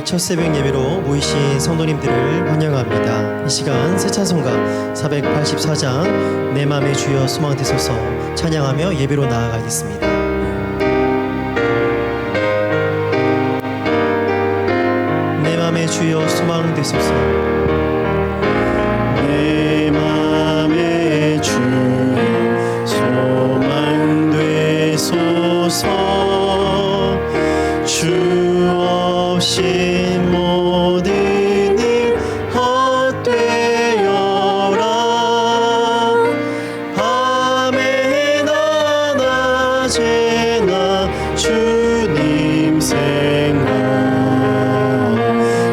첫 새벽 예배로 모이신 성도님들을 환영합니다. 이 시간 새 찬송가 484장 내 맘의 주여 소망 되소서 찬양하며 예배로 나아가겠습니다. 내 맘의 주여 소망 되소서. 내 맘의 주여 소망 되소서. 주 없이 모든 일 헛되어라. 밤에나 낮에나 주님 생각,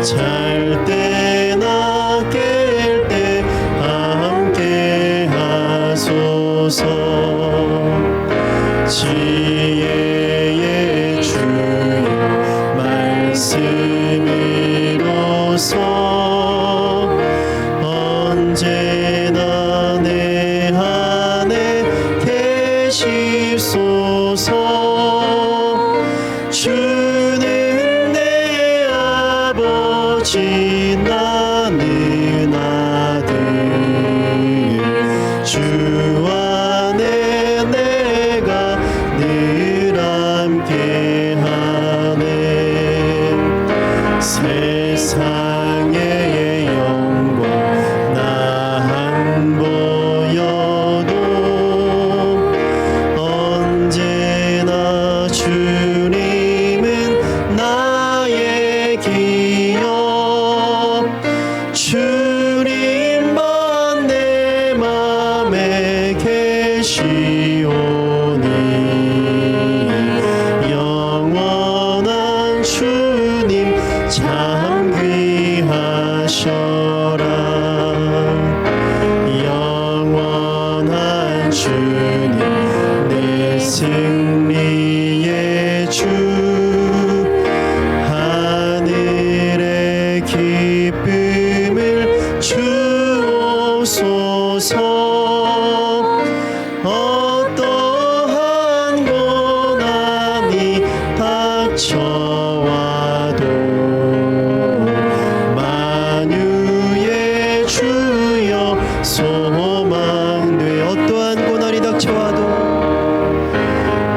잘 때나 깰 때 함께 하소서. 지혜의 주여 말씀으로서 언제나 내 안에 계시소서. 주는 내 아버지 나는 아들. 주 안에 내가 늘 함께하네. 세상의 영광 나 안 보여도 언제나 주님은 나의 기업. 주님만 내 맘에 계시오니 영원한 주님 참 귀하셔라. 영원한 주님 내 승리의 주. 하늘의 기쁨을 주옵소서. 어떠한 고난이 닥쳐와도 만유의 주여 소망돼. 어떠한 고난이 닥쳐와도,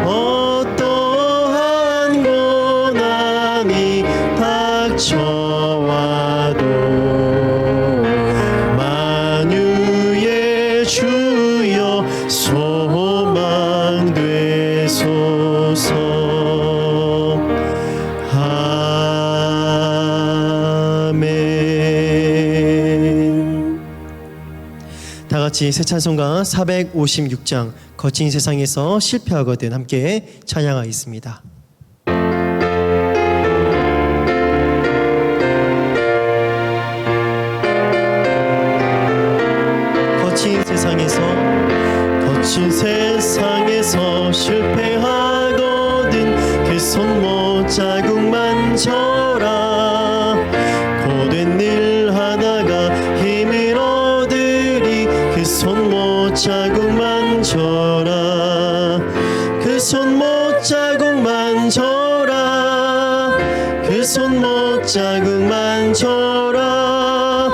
어떠한 고난이 닥쳐와도 만유의 주여 소망 되소서. 아멘. 다 같이 새 찬송가 456장 거친 세상에서 실패하거든 함께 찬양하겠습니다. 거친 세상에서 실패하거든 그 손못 자국만 져라. 고된 일 하다가 힘을 얻으리 그 손못 자국만 져라. 그 손못 자국만 져라. 그 손못 자국만 져라.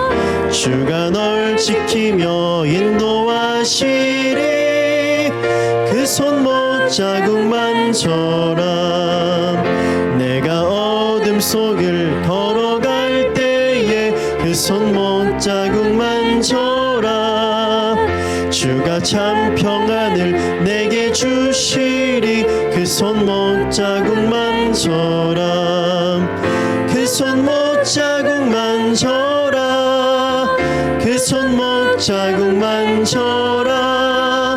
주가 널 지키며 인도하시리. 그 손못 자국만 져라. 내가 어둠 속을 걸어갈 때에 그 손못 자국만 져라. 주가 참 평안을 내게 주시리. 그 손못 자국만 져라. 그 손못 자국만 져라. 그 손못 자국만 져라.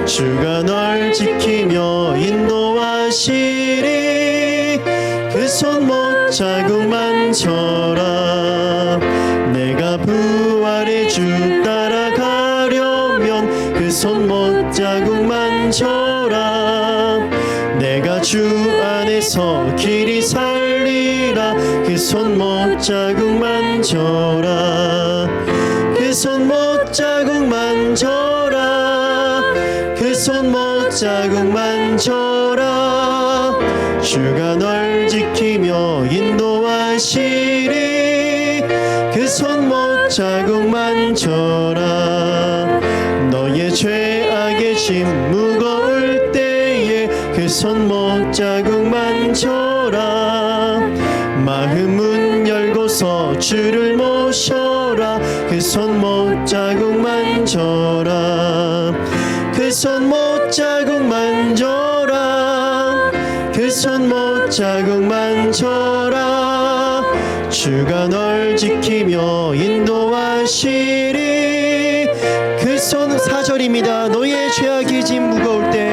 주가 널 지키며 인도하시리. 그 손못 자국만 져라. 그 손못 자국만 져라. 주가 참 평안을 내게 주시리. 그 손못 자국만 져라. 그 손못 자국만 져라. 그 손못 자국만 져라. 그 손못 자국만 져라. 주가 널 지키며 인도하시리. 그 손못 자국만 져라. 그 손못 자국만 져라. 내가 부활의 주 따라가려면 그 손못 자국만 져라. 내가 주 안에서 길이 살리라. 그 손못 자국만 져라. 그 손못 자국만 져라. 그 손못 자국만 져라. 주가 널 지키며 인도하시 못자국만 져라. 너의 죄악의 짐 무거울 때에 그 손 못자국만 져라. 마음 문 열고서 주를 모셔라. 그 손 못자국만 져라. 그 손 못자국만 져라. 그 손 못자국만 져라. 주가 널 지키며 인도하시리. 그 손 4절입니다. 너의 죄악의 짐 무거울 때,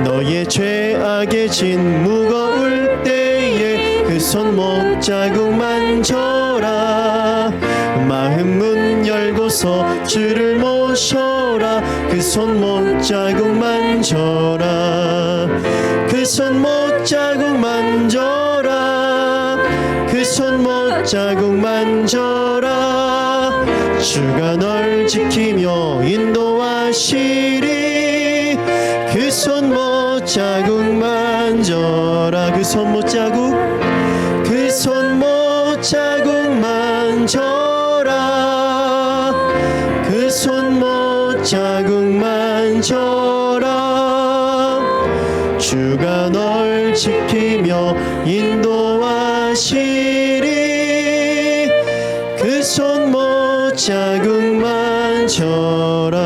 너의 죄악의 짐 무거울 때에 그 손 못자국만 져라. 마음 문 열고서 주를 모셔라. 그 손 못자국만 져라. 그 손 못자국만 져라. 그 손 못자국만 져라. 주가 널 지키며 인도하시리. 그 손 못자국만 져라. 그 손 못자국, 그 손 못자국만 져라. 그 손 못자국만 져라. 주가 널 지키며 인도하시리. 그 손 못자국만 져라.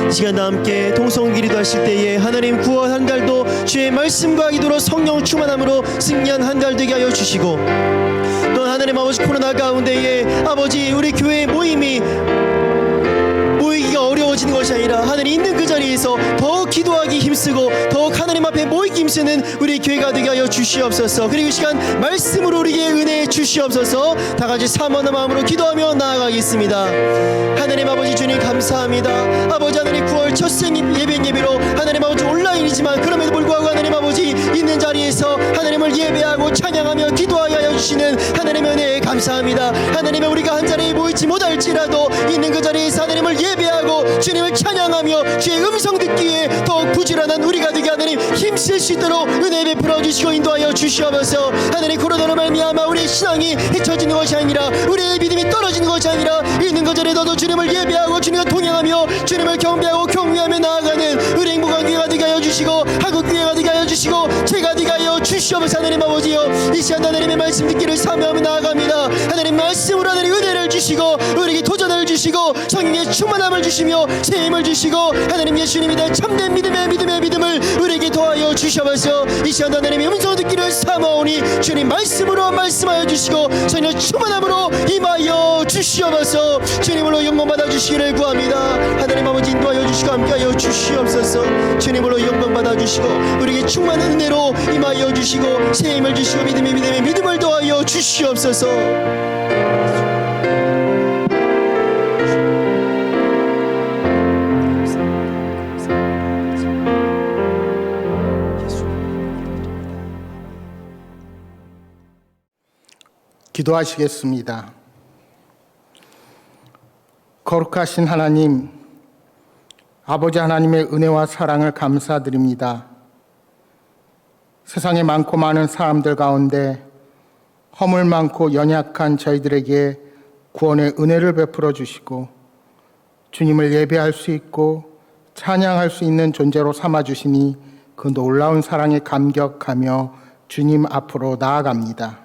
이 시간 다 함께 통성 기도하실 때에 하나님 구원 한 달도 주의 말씀과 기도로 성령 충만함으로 승리한 한 달 되게 하여 주시고, 또 하나님 아버지 코로나 가운데에 아버지 우리 교회 모이기가 어려워지는 것이 아니라 하나님 있는 그 자리에서 더욱 기도하기 힘쓰고 더욱 하나님 앞에 모이기 힘쓰는 우리 교회가 되게 하여 주시옵소서. 그리고 이 시간 말씀으로 우리에게 은혜 주시옵소서. 다 같이 사모하는 마음으로 기도하며 나아가겠습니다. 하나님 아버지 주님 감사합니다. 아버지 하나님 9월 첫째 예배로 하나님 아버지 온라인이지만 그럼에도 불구하고 하나님 아버지 있는 자리에서 하나님을 예배하고 찬양하며 기도하여 주시는 하나님의 은혜에 감사합니다. 하나님의 우리가 한 자리에 모이지 못할지라도 있는 그 자리에서 하나님을 예배하고 주님을 찬양하며 주의 음성 듣기에 더욱 부지런한 우리가 되게 하나님 힘쓸 수 있도록 은혜 베풀어 주시고 인도하여 주시옵소서. 하나님 코로나로 말미암아 우리의 신앙이 잊혀지는 것이 아니라 우리의 믿음이 떨어지는 것이 아니라 있는 그 자리에도 주님을 예배하고 주님과 동행하며 주님을 경배하고 경외하며 나아가는 우리 행복한 교회가 되게 하여 주시고 한국 교회가 되게 하여 주시고 제가 되게 하여 주시옵소서. 하나님 아버지여, 이 시간 하나님의 말씀 듣기를 사모하며 나아갑니다. 하나님 말씀으로 하나님 은혜를 주시고 우리에게 도전을 주시고 성령의 충만함을 주시며 새 힘을 주시고 하나님 예수님이 된 참된 믿음의 믿음을 우리에게 더하여 주시옵소서. 이 시간 하나님의 음성 듣기를 사모하오니 주님 말씀으로 말씀하여 주시고 성령의 충만함으로 임하여 주시옵소서. 주님으로 영광 받아 주시기를 구합니다. 하나님 아버지 인도하여 주시고 함께하여 주시옵소서. 주님으로 영광 받아 주시고 우리에게 충만한 은혜로 임하여 주시고 새 힘을 주시고 믿음의 믿음을 더하여 주시옵소서. 기도하시겠습니다. 거룩하신 하나님, 아버지 하나님의 은혜와 사랑을 감사드립니다. 세상에 많고 많은 사람들 가운데 허물 많고 연약한 저희들에게 구원의 은혜를 베풀어 주시고 주님을 예배할 수 있고 찬양할 수 있는 존재로 삼아 주시니 그 놀라운 사랑에 감격하며 주님 앞으로 나아갑니다.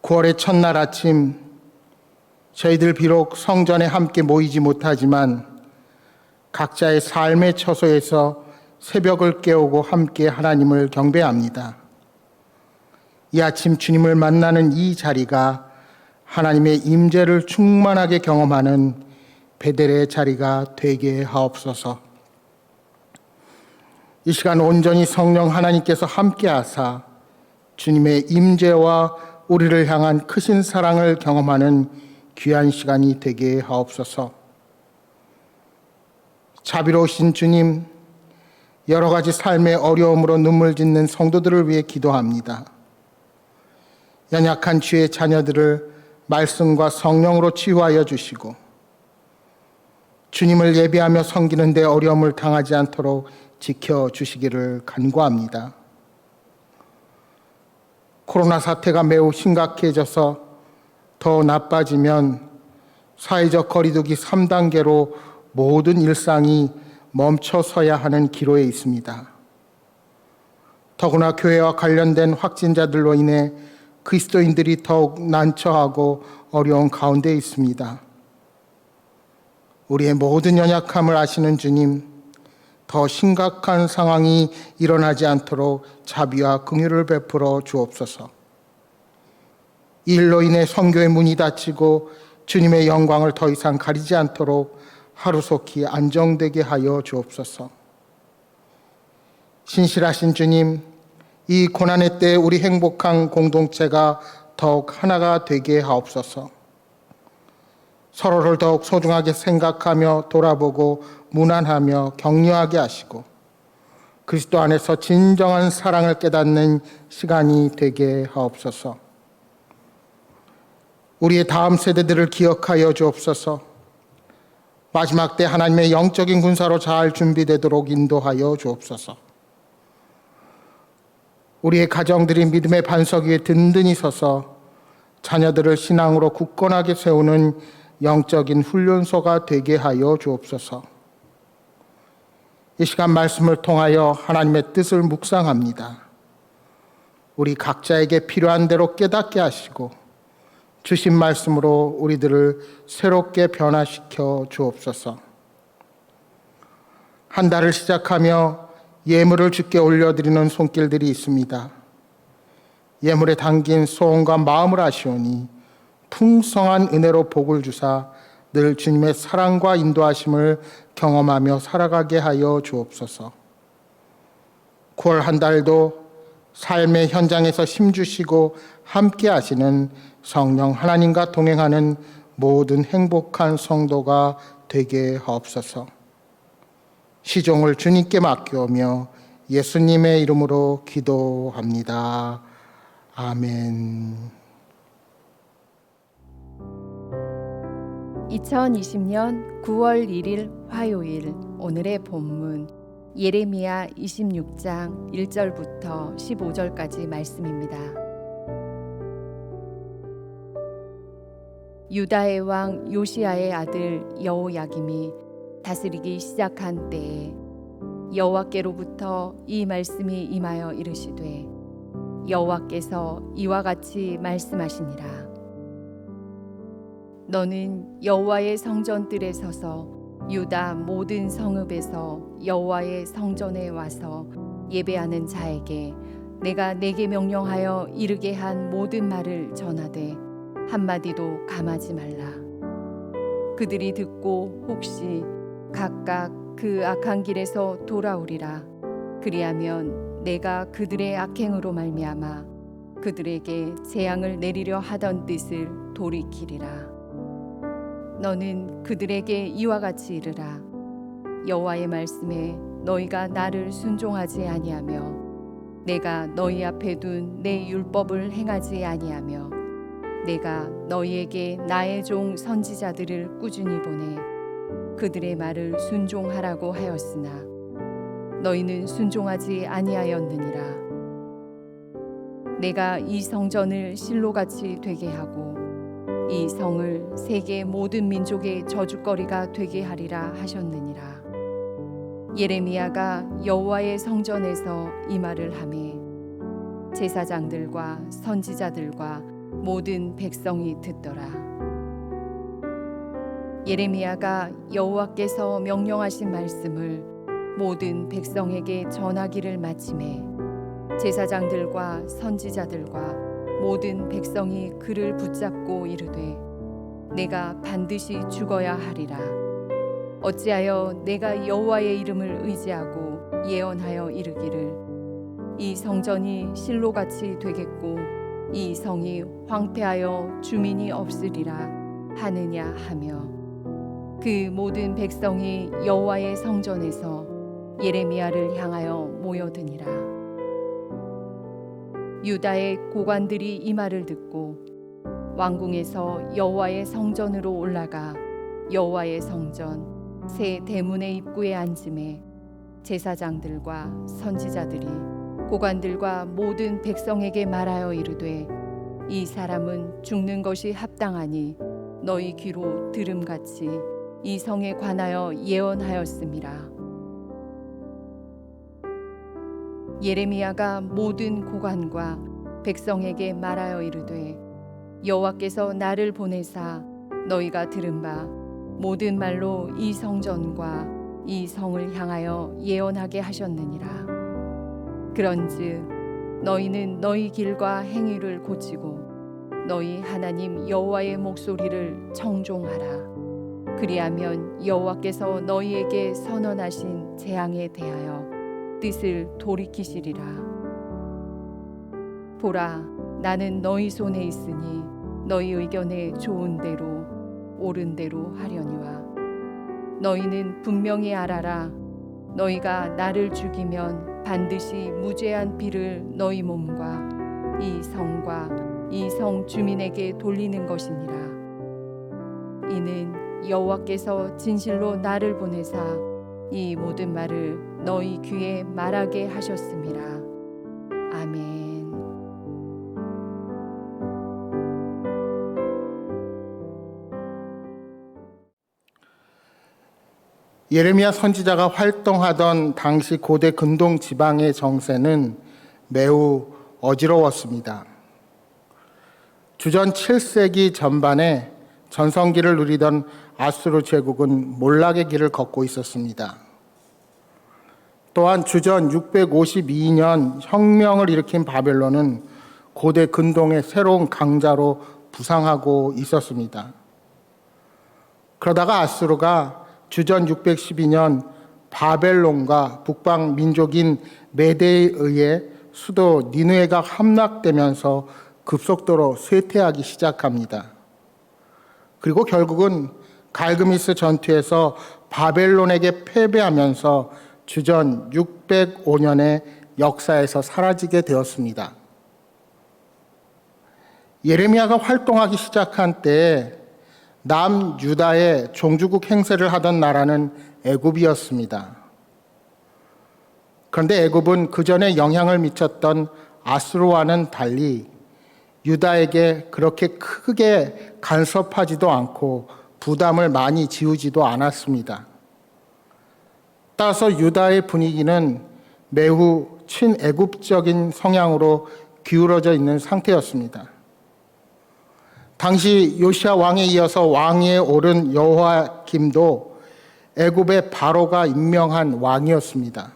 9월의 첫날 아침, 저희들 비록 성전에 함께 모이지 못하지만 각자의 삶의 처소에서 새벽을 깨우고 함께 하나님을 경배합니다. 이 아침 주님을 만나는 이 자리가 하나님의 임재를 충만하게 경험하는 베델의 자리가 되게 하옵소서. 이 시간 온전히 성령 하나님께서 함께 하사 주님의 임재와 우리를 향한 크신 사랑을 경험하는 귀한 시간이 되게 하옵소서. 자비로우신 주님, 여러 가지 삶의 어려움으로 눈물 짓는 성도들을 위해 기도합니다. 연약한 주의 자녀들을 말씀과 성령으로 치유하여 주시고 주님을 예배하며 섬기는 데 어려움을 당하지 않도록 지켜주시기를 간구합니다. 코로나 사태가 매우 심각해져서 더 나빠지면 사회적 거리두기 3단계로 모든 일상이 멈춰서야 하는 기로에 있습니다. 더구나 교회와 관련된 확진자들로 인해 그리스도인들이 더욱 난처하고 어려운 가운데 있습니다. 우리의 모든 연약함을 아시는 주님, 더 심각한 상황이 일어나지 않도록 자비와 긍휼을 베풀어 주옵소서. 이 일로 인해 선교의 문이 닫히고 주님의 영광을 더 이상 가리지 않도록 하루속히 안정되게 하여 주옵소서. 신실하신 주님, 이 고난의 때 우리 행복한 공동체가 더욱 하나가 되게 하옵소서. 서로를 더욱 소중하게 생각하며 돌아보고 문안하며 격려하게 하시고 그리스도 안에서 진정한 사랑을 깨닫는 시간이 되게 하옵소서. 우리의 다음 세대들을 기억하여 주옵소서. 마지막 때 하나님의 영적인 군사로 잘 준비되도록 인도하여 주옵소서. 우리의 가정들이 믿음의 반석 위에 든든히 서서 자녀들을 신앙으로 굳건하게 세우는 영적인 훈련소가 되게 하여 주옵소서. 이 시간 말씀을 통하여 하나님의 뜻을 묵상합니다. 우리 각자에게 필요한 대로 깨닫게 하시고 주신 말씀으로 우리들을 새롭게 변화시켜 주옵소서. 한 달을 시작하며 예물을 주께 올려드리는 손길들이 있습니다. 예물에 담긴 소원과 마음을 아시오니 풍성한 은혜로 복을 주사 늘 주님의 사랑과 인도하심을 경험하며 살아가게 하여 주옵소서. 9월 한 달도 삶의 현장에서 힘주시고 함께 하시는 성령 하나님과 동행하는 모든 행복한 성도가 되게 하옵소서. 시종을 주님께 맡겨오며 예수님의 이름으로 기도합니다. 아멘. 2020년 9월 1일 화요일, 오늘의 본문 예레미야 26장 1절부터 15절까지 말씀입니다. 유다의 왕 요시야의 아들 여호야김이 다스리기 시작한 때에 여호와께로부터 이 말씀이 임하여 이르시되 여호와께서 이와 같이 말씀하시니라. 너는 여호와의 성전뜰에 서서 유다 모든 성읍에서 여호와의 성전에 와서 예배하는 자에게 내가 내게 명령하여 이르게 한 모든 말을 전하되 한마디도 감하지 말라. 그들이 듣고 혹시 각각 그 악한 길에서 돌아오리라. 그리하면 내가 그들의 악행으로 말미암아 그들에게 재앙을 내리려 하던 뜻을 돌이키리라. 너는 그들에게 이와 같이 이르라. 여호와의 말씀에 너희가 나를 순종하지 아니하며 내가 너희 앞에 둔 내 율법을 행하지 아니하며 내가 너희에게 나의 종 선지자들을 꾸준히 보내 그들의 말을 순종하라고 하였으나 너희는 순종하지 아니하였느니라. 내가 이 성전을 실로같이 되게 하고 이 성을 세계 모든 민족의 저주거리가 되게 하리라 하셨느니라. 예레미야가 여호와의 성전에서 이 말을 하매 제사장들과 선지자들과 모든 백성이 듣더라. 예레미야가 여호와께서 명령하신 말씀을 모든 백성에게 전하기를 마치매 제사장들과 선지자들과 모든 백성이 그를 붙잡고 이르되 내가 반드시 죽어야 하리라. 어찌하여 내가 여호와의 이름을 의지하고 예언하여 이르기를 이 성전이 실로같이 되겠고 이 성이 황폐하여 주민이 없으리라 하느냐 하며 그 모든 백성이 여호와의 성전에서 예레미야를 향하여 모여드니라. 유다의 고관들이 이 말을 듣고 왕궁에서 여호와의 성전으로 올라가 여호와의 성전 새 대문의 입구에 앉음에 제사장들과 선지자들이 고관들과 모든 백성에게 말하여 이르되 이 사람은 죽는 것이 합당하니 너희 귀로 들음같이 이 성에 관하여 예언하였음이라. 예레미야가 모든 고관과 백성에게 말하여 이르되 여호와께서 나를 보내사 너희가 들은 바 모든 말로 이 성전과 이 성을 향하여 예언하게 하셨느니라. 그런즉 너희는 너희 길과 행위를 고치고 너희 하나님 여호와의 목소리를 청종하라. 그리하면 여호와께서 너희에게 선언하신 재앙에 대하여 뜻을 돌이키시리라. 보라, 나는 너희 손에 있으니 너희 의견에 좋은 대로 옳은 대로 하려니와 너희는 분명히 알아라. 너희가 나를 죽이면 반드시 무죄한 피를 너희 몸과 이 성과 이 성 주민에게 돌리는 것이니라. 이는 여호와께서 진실로 나를 보내사 이 모든 말을 너희 귀에 말하게 하셨음이라. 아멘. 예레미야 선지자가 활동하던 당시 고대 근동 지방의 정세는 매우 어지러웠습니다. 주전 7세기 전반에 전성기를 누리던 아수르 제국은 몰락의 길을 걷고 있었습니다. 또한 주전 652년 혁명을 일으킨 바벨론은 고대 근동의 새로운 강자로 부상하고 있었습니다. 그러다가 아수르가 주전 612년 바벨론과 북방 민족인 메대에 의해 수도 니느웨가 함락되면서 급속도로 쇠퇴하기 시작합니다. 그리고 결국은 갈그미스 전투에서 바벨론에게 패배하면서 주전 605년에 역사에서 사라지게 되었습니다. 예레미야가 활동하기 시작한 때에 남유다의 종주국 행세를 하던 나라는 애굽이었습니다. 그런데 애굽은 그전에 영향을 미쳤던 아수르와는 달리 유다에게 그렇게 크게 간섭하지도 않고 부담을 많이 지우지도 않았습니다. 따라서 유다의 분위기는 매우 친애굽적인 성향으로 기울어져 있는 상태였습니다. 당시 요시야 왕에 이어서 왕위에 오른 여호야김도 애굽의 바로가 임명한 왕이었습니다.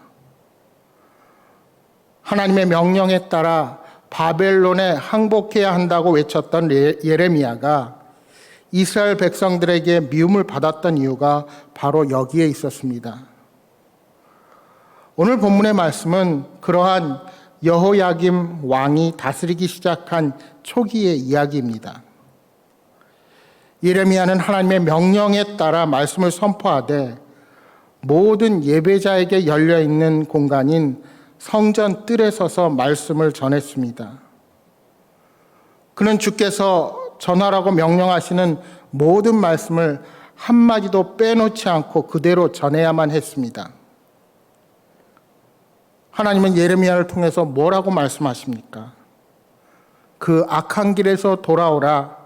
하나님의 명령에 따라 바벨론에 항복해야 한다고 외쳤던 예레미야가 이스라엘 백성들에게 미움을 받았던 이유가 바로 여기에 있었습니다. 오늘 본문의 말씀은 그러한 여호야김 왕이 다스리기 시작한 초기의 이야기입니다. 예레미야는 하나님의 명령에 따라 말씀을 선포하되 모든 예배자에게 열려있는 공간인 성전 뜰에 서서 말씀을 전했습니다. 그는 주께서 전하라고 명령하시는 모든 말씀을 한마디도 빼놓지 않고 그대로 전해야만 했습니다. 하나님은 예레미야를 통해서 뭐라고 말씀하십니까? 그 악한 길에서 돌아오라.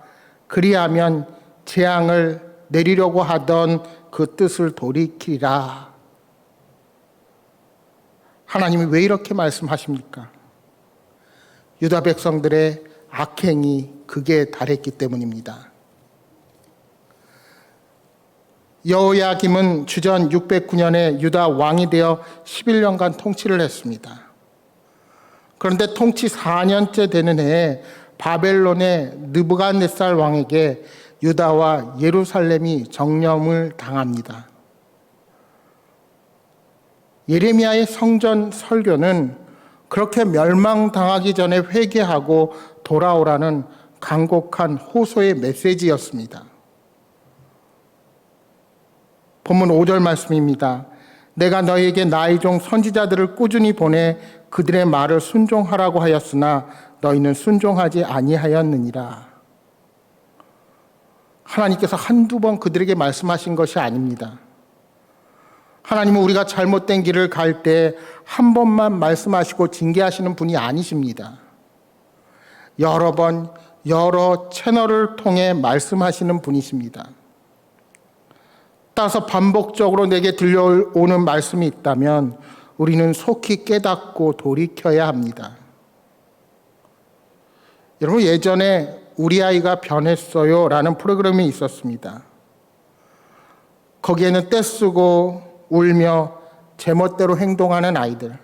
그리하면 재앙을 내리려고 하던 그 뜻을 돌이키라. 하나님이 왜 이렇게 말씀하십니까? 유다 백성들의 악행이 극에 달했기 때문입니다. 여호야김은 주전 609년에 유다 왕이 되어 11년간 통치를 했습니다. 그런데 통치 4년째 되는 해에 바벨론의 느부갓네살 왕에게 유다와 예루살렘이 정령을 당합니다. 예레미야의 성전 설교는 그렇게 멸망당하기 전에 회개하고 돌아오라는 간곡한 호소의 메시지였습니다. 본문 5절 말씀입니다. 내가 너희에게 나의 종 선지자들을 꾸준히 보내 그들의 말을 순종하라고 하였으나 너희는 순종하지 아니하였느니라. 하나님께서 한두 번 그들에게 말씀하신 것이 아닙니다. 하나님은 우리가 잘못된 길을 갈 때 한 번만 말씀하시고 징계하시는 분이 아니십니다. 여러 번 여러 채널을 통해 말씀하시는 분이십니다. 따라서 반복적으로 내게 들려오는 말씀이 있다면 우리는 속히 깨닫고 돌이켜야 합니다. 여러분, 예전에 우리 아이가 변했어요 라는 프로그램이 있었습니다. 거기에는 떼쓰고 울며 제멋대로 행동하는 아이들,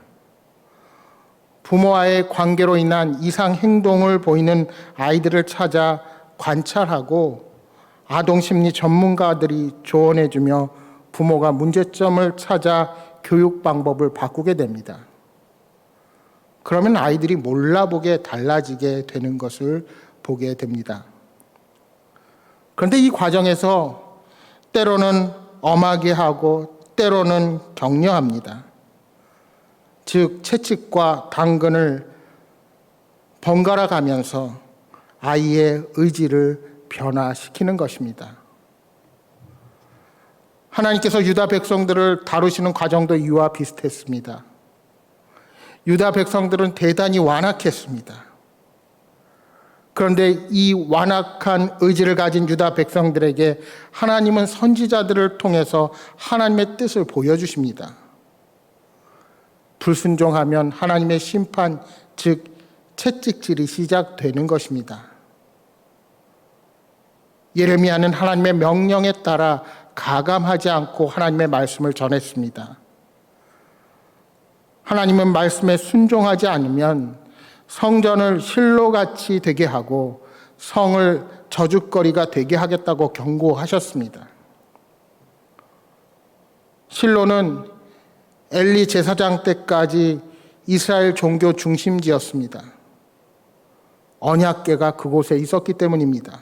부모와의 관계로 인한 이상 행동을 보이는 아이들을 찾아 관찰하고 아동심리 전문가들이 조언해주며 부모가 문제점을 찾아 교육 방법을 바꾸게 됩니다. 그러면 아이들이 몰라보게 달라지게 되는 것을 보게 됩니다. 그런데 이 과정에서 때로는 엄하게 하고 때로는 격려합니다. 즉 채찍과 당근을 번갈아 가면서 아이의 의지를 변화시키는 것입니다. 하나님께서 유다 백성들을 다루시는 과정도 이와 비슷했습니다. 유다 백성들은 대단히 완악했습니다. 그런데 이 완악한 의지를 가진 유다 백성들에게 하나님은 선지자들을 통해서 하나님의 뜻을 보여주십니다. 불순종하면 하나님의 심판, 즉 채찍질이 시작되는 것입니다. 예레미야는 하나님의 명령에 따라 가감하지 않고 하나님의 말씀을 전했습니다. 하나님은 말씀에 순종하지 않으면 성전을 실로같이 되게 하고 성을 저주거리가 되게 하겠다고 경고하셨습니다. 실로는 엘리 제사장 때까지 이스라엘 종교 중심지였습니다. 언약궤가 그곳에 있었기 때문입니다.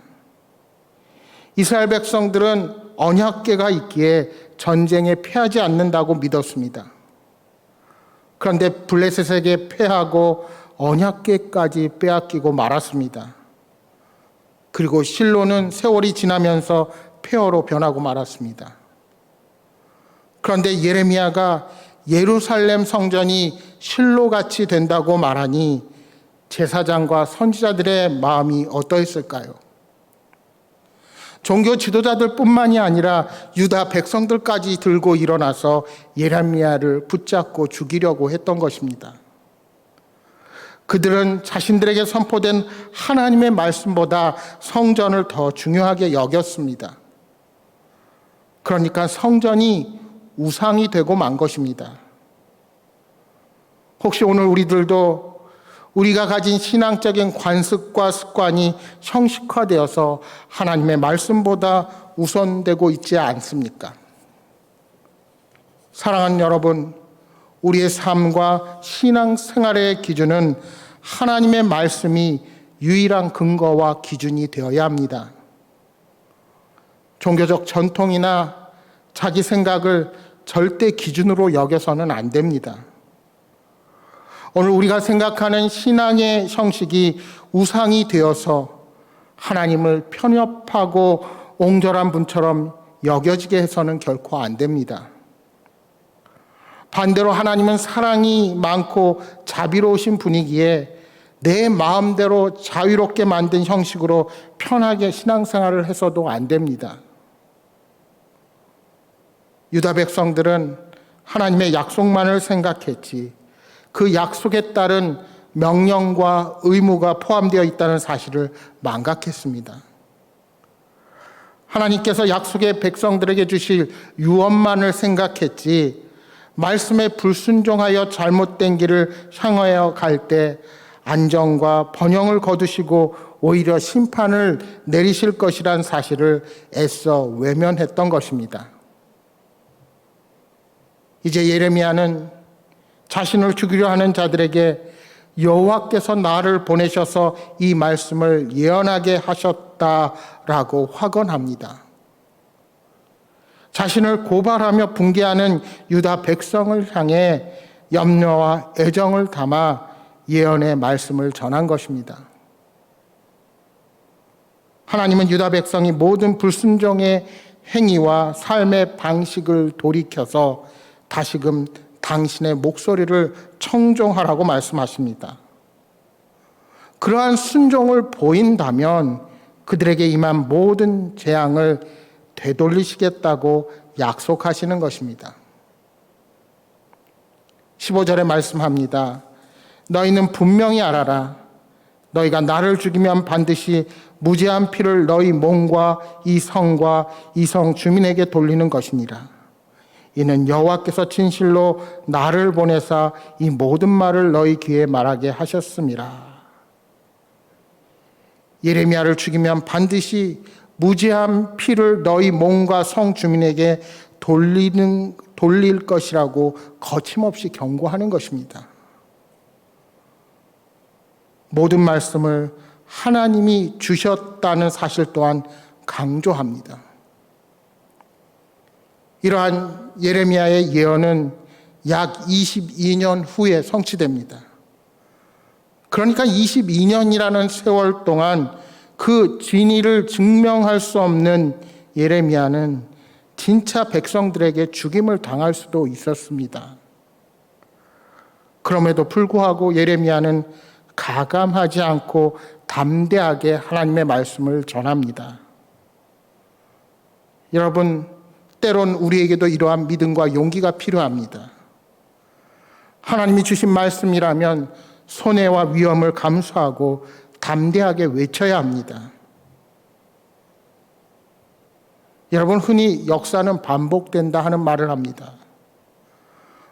이스라엘 백성들은 언약궤가 있기에 전쟁에 패하지 않는다고 믿었습니다. 그런데 블레셋에게 패하고 언약궤까지 빼앗기고 말았습니다. 그리고 실로는 세월이 지나면서 폐허로 변하고 말았습니다. 그런데 예레미야가 예루살렘 성전이 실로같이 된다고 말하니 제사장과 선지자들의 마음이 어떠했을까요? 종교 지도자들뿐만이 아니라 유다 백성들까지 들고 일어나서 예레미야를 붙잡고 죽이려고 했던 것입니다. 그들은 자신들에게 선포된 하나님의 말씀보다 성전을 더 중요하게 여겼습니다. 그러니까 성전이 우상이 되고 만 것입니다. 혹시 오늘 우리들도 우리가 가진 신앙적인 관습과 습관이 형식화되어서 하나님의 말씀보다 우선되고 있지 않습니까? 사랑하는 여러분, 우리의 삶과 신앙생활의 기준은 하나님의 말씀이 유일한 근거와 기준이 되어야 합니다. 종교적 전통이나 자기 생각을 절대 기준으로 여겨서는 안 됩니다. 오늘 우리가 생각하는 신앙의 형식이 우상이 되어서 하나님을 편협하고 옹졸한 분처럼 여겨지게 해서는 결코 안 됩니다. 반대로 하나님은 사랑이 많고 자비로우신 분이기에 내 마음대로 자유롭게 만든 형식으로 편하게 신앙생활을 해서도 안 됩니다. 유다 백성들은 하나님의 약속만을 생각했지 그 약속에 따른 명령과 의무가 포함되어 있다는 사실을 망각했습니다. 하나님께서 약속의 백성들에게 주실 유언만을 생각했지 말씀에 불순종하여 잘못된 길을 향하여 갈 때 안정과 번영을 거두시고 오히려 심판을 내리실 것이란 사실을 애써 외면했던 것입니다. 이제 예레미야는 자신을 죽이려 하는 자들에게 여호와께서 나를 보내셔서 이 말씀을 예언하게 하셨다라고 확언합니다. 자신을 고발하며 붕괴하는 유다 백성을 향해 염려와 애정을 담아 예언의 말씀을 전한 것입니다. 하나님은 유다 백성이 모든 불순종의 행위와 삶의 방식을 돌이켜서 다시금 당신의 목소리를 청종하라고 말씀하십니다. 그러한 순종을 보인다면 그들에게 임한 모든 재앙을 되돌리시겠다고 약속하시는 것입니다. 15절에 말씀합니다. 너희는 분명히 알아라. 너희가 나를 죽이면 반드시 무죄한 피를 너희 몸과 이 성과 이 성 주민에게 돌리는 것이니라. 이는 여호와께서 진실로 나를 보내사 이 모든 말을 너희 귀에 말하게 하셨음이라. 예레미야를 죽이면 반드시 무죄한 피를 너희 몸과 성 주민에게 돌릴 것이라고 거침없이 경고하는 것입니다. 모든 말씀을 하나님이 주셨다는 사실 또한 강조합니다. 이러한 예레미야의 예언은 약 22년 후에 성취됩니다. 그러니까 22년이라는 세월 동안 그 진위를 증명할 수 없는 예레미야는 진짜 백성들에게 죽임을 당할 수도 있었습니다. 그럼에도 불구하고 예레미야는 가감하지 않고 담대하게 하나님의 말씀을 전합니다. 여러분, 때론 우리에게도 이러한 믿음과 용기가 필요합니다. 하나님이 주신 말씀이라면 손해와 위험을 감수하고 담대하게 외쳐야 합니다. 여러분, 흔히 역사는 반복된다 하는 말을 합니다.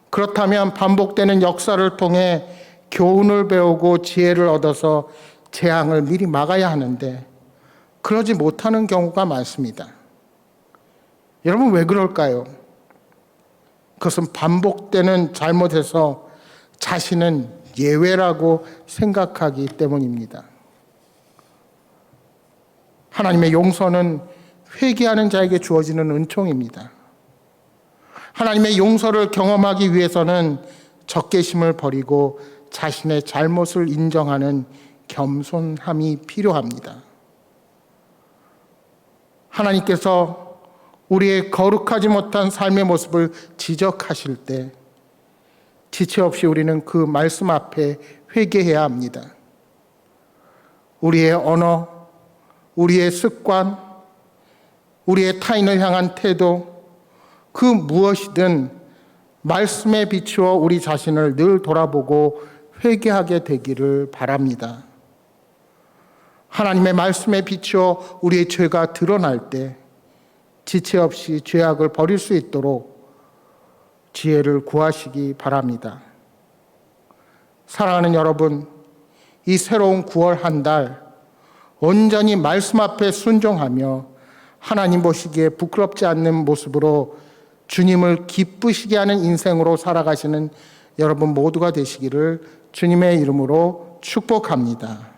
그렇다면 반복되는 역사를 통해 교훈을 배우고 지혜를 얻어서 재앙을 미리 막아야 하는데 그러지 못하는 경우가 많습니다. 여러분, 왜 그럴까요? 그것은 반복되는 잘못에서 자신은 예외라고 생각하기 때문입니다. 하나님의 용서는 회개하는 자에게 주어지는 은총입니다. 하나님의 용서를 경험하기 위해서는 적개심을 버리고 자신의 잘못을 인정하는 겸손함이 필요합니다. 하나님께서 우리의 거룩하지 못한 삶의 모습을 지적하실 때 지체 없이 우리는 그 말씀 앞에 회개해야 합니다. 우리의 언어, 우리의 습관, 우리의 타인을 향한 태도, 그 무엇이든 말씀에 비추어 우리 자신을 늘 돌아보고 회개하게 되기를 바랍니다. 하나님의 말씀에 비추어 우리의 죄가 드러날 때 지체 없이 죄악을 버릴 수 있도록 지혜를 구하시기 바랍니다. 사랑하는 여러분, 이 새로운 9월 한 달 온전히 말씀 앞에 순종하며 하나님 보시기에 부끄럽지 않는 모습으로 주님을 기쁘시게 하는 인생으로 살아가시는 여러분 모두가 되시기를 주님의 이름으로 축복합니다.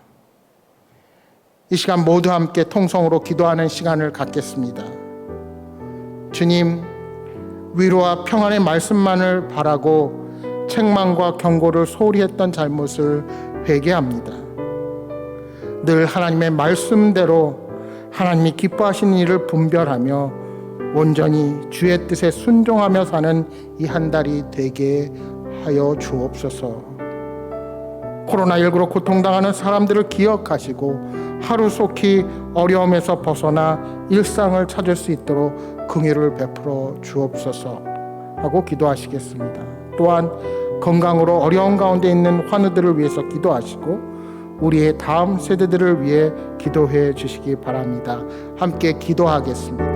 이 시간 모두 함께 통성으로 기도하는 시간을 갖겠습니다. 주님, 위로와 평안의 말씀만을 바라고 책망과 경고를 소홀히 했던 잘못을 회개합니다. 늘 하나님의 말씀대로 하나님이 기뻐하시는 일을 분별하며 온전히 주의 뜻에 순종하며 사는 이 한 달이 되게 하여 주옵소서. 코로나19로 고통당하는 사람들을 기억하시고 하루속히 어려움에서 벗어나 일상을 찾을 수 있도록 긍휼을 베풀어 주옵소서 하고 기도하시겠습니다. 또한 건강으로 어려운 가운데 있는 환우들을 위해서 기도하시고 우리의 다음 세대들을 위해 기도해 주시기 바랍니다. 함께 기도하겠습니다.